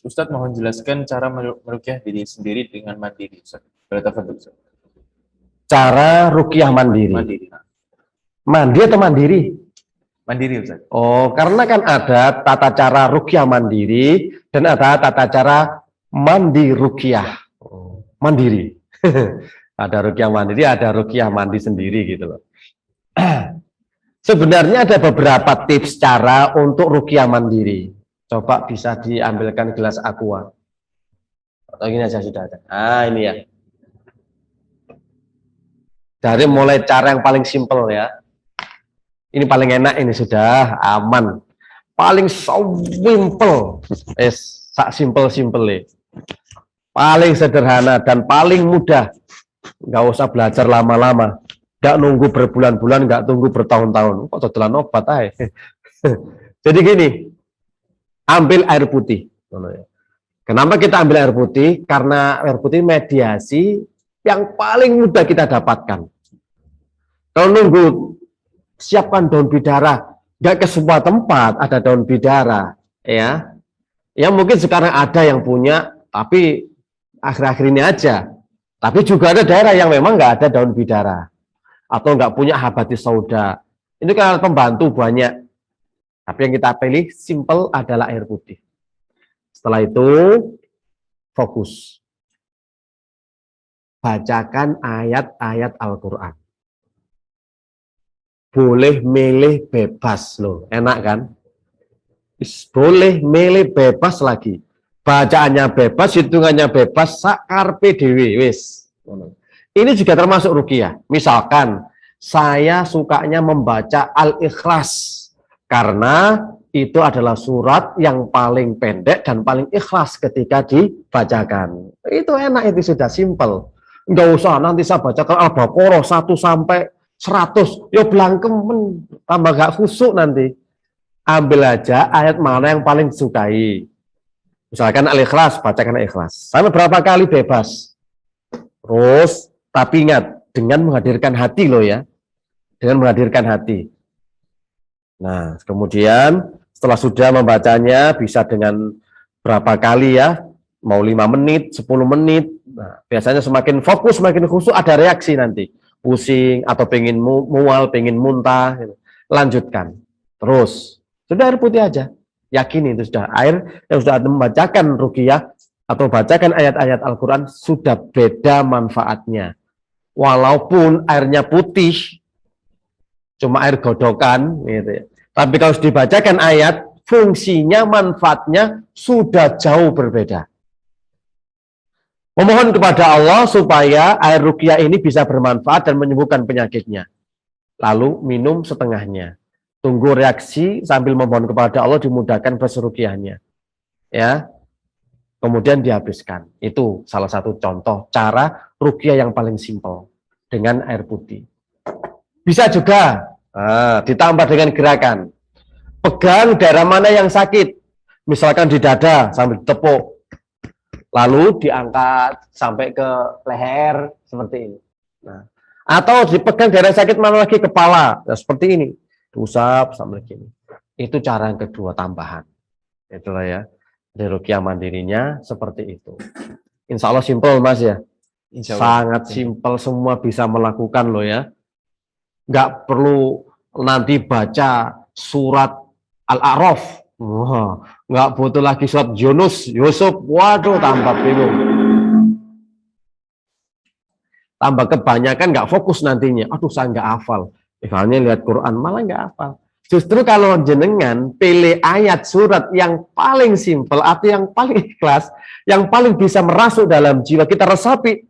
Ustadz mohon jelaskan cara meruqyah diri sendiri dengan mandiri, Ustaz. Boleh tafadhol, Ustaz. Cara ruqyah mandiri. Mandiri. Mandi atau mandiri? Mandiri, Ustaz. Oh, karena kan ada tata cara ruqyah mandiri dan ada tata cara mandi ruqyah. Mandiri. Ada ruqyah mandiri, ada ruqyah mandi sendiri gitu loh. Sebenarnya ada beberapa tips cara untuk ruqyah mandiri. Coba bisa diambilkan gelas aqua. Atau gini aja sudah ada. Ah, ini ya. Dari mulai cara yang paling simpel ya. Ini paling enak, ini sudah aman. Paling simple. Sak simple-simple. Paling sederhana dan paling mudah. Nggak usah belajar lama-lama. Nggak nunggu berbulan-bulan, nggak tunggu bertahun-tahun. Kok dodolan obat aja. Jadi gini, ambil air putih. Kenapa kita ambil air putih? Karena air putih mediasi yang paling mudah kita dapatkan. Kalau nunggu siapkan daun bidara, nggak ke semua tempat ada daun bidara, ya. Yang mungkin sekarang ada yang punya, tapi akhir-akhir ini aja. Tapi juga ada daerah yang memang nggak ada daun bidara atau nggak punya habatus sauda. Ini kan pembantu banyak. Tapi yang kita pilih simple adalah air putih. Setelah itu fokus. Bacakan ayat-ayat Al-Quran. Boleh milih bebas loh, enak kan? Boleh milih bebas lagi. Bacaannya bebas, hitungannya bebas, sakarpe dewe, wis. Ini juga termasuk ruqyah. Misalkan saya sukanya membaca Al-Ikhlas karena itu adalah surat yang paling pendek dan paling ikhlas ketika dibacakan. Itu enak, itu sudah simple. Nggak usah nanti saya bacakan Al-Baqarah 1 sampai 100. Ya belangkem tambah gak khusyuk nanti. Ambil aja ayat mana yang paling disukai. Misalkan Al-Ikhlas, bacakan Al-Ikhlas. Sampai berapa kali bebas. Terus, tapi ingat, dengan menghadirkan hati loh ya. Dengan menghadirkan hati. Nah, kemudian setelah sudah membacanya, bisa dengan berapa kali ya. Mau 5 menit, 10 menit. Nah, biasanya semakin fokus, semakin khusyuk, ada reaksi nanti. Pusing, atau pengen mual, pengen muntah. Gitu. Lanjutkan. Terus, sudah air putih aja. Yakin itu sudah air yang sudah membacakan ruqyah atau bacakan ayat-ayat Al-Quran sudah beda manfaatnya. Walaupun airnya putih, cuma air godokan, gitu ya. Tapi kalau dibacakan ayat, fungsinya, manfaatnya sudah jauh berbeda. Memohon kepada Allah supaya air ruqyah ini bisa bermanfaat dan menyembuhkan penyakitnya. Lalu minum setengahnya. Tunggu reaksi sambil memohon kepada Allah dimudahkan proses ruqyahnya. Ya. Kemudian dihabiskan. Itu salah satu contoh cara ruqyah yang paling simpel dengan air putih. Bisa juga ditambah dengan gerakan. Pegang daerah mana yang sakit. Misalkan di dada sambil ditepuk. Lalu diangkat sampai ke leher seperti ini. Nah, atau dipegang daerah sakit mana lagi, kepala. Nah, seperti ini. Diusap sampai gini. Itu cara yang kedua tambahan. Itulah ya. Dari ruqyah mandirinya seperti itu. Insya Allah simpel Mas ya. Insya Allah. Sangat simpel, semua bisa melakukan loh ya. Nggak perlu nanti baca surat Al-A'raf. Wah, nggak butuh lagi surat Yusuf. Waduh, tambah bingung. Tambah kebanyakan nggak fokus nantinya. Aduh, saya nggak hafal. Misalnya lihat Quran malah nggak hafal. Justru kalau jenengan pilih ayat surat yang paling simpel atau yang paling ikhlas, yang paling bisa merasuk dalam jiwa kita, resapi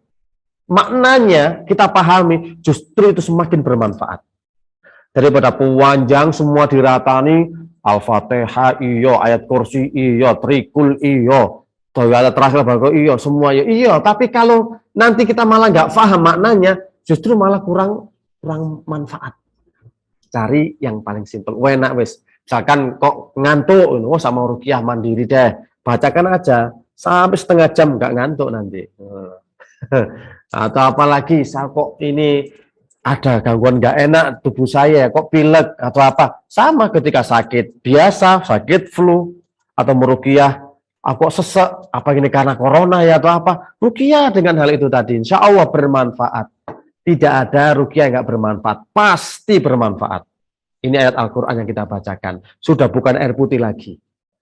maknanya, kita pahami, justru itu semakin bermanfaat. Daripada panjang semua diratani, Al-Fatihah iyo, ayat kursi iyo, trikul iyo, ayat terakhir bago iyo, semua iyo. Tapi kalau nanti kita malah nggak paham maknanya, justru malah kurang manfaat. Cari yang paling simpel. Enak wes. Misalkan kok ngantuk, oh sama ruqyah mandiri deh. Bacakan aja sampai setengah jam nggak ngantuk nanti. Atau apalagi saya kok ini ada gangguan nggak enak tubuh saya, kok pilek atau apa. Sama ketika sakit biasa, sakit flu atau meruqyah aku kok sesek, apa ini karena corona ya atau apa? Ruqyah dengan hal itu tadi, insya Allah bermanfaat. Tidak ada ruqyah yang nggak bermanfaat, pasti bermanfaat. Ini ayat Al-Quran yang kita bacakan. Sudah bukan air putih lagi.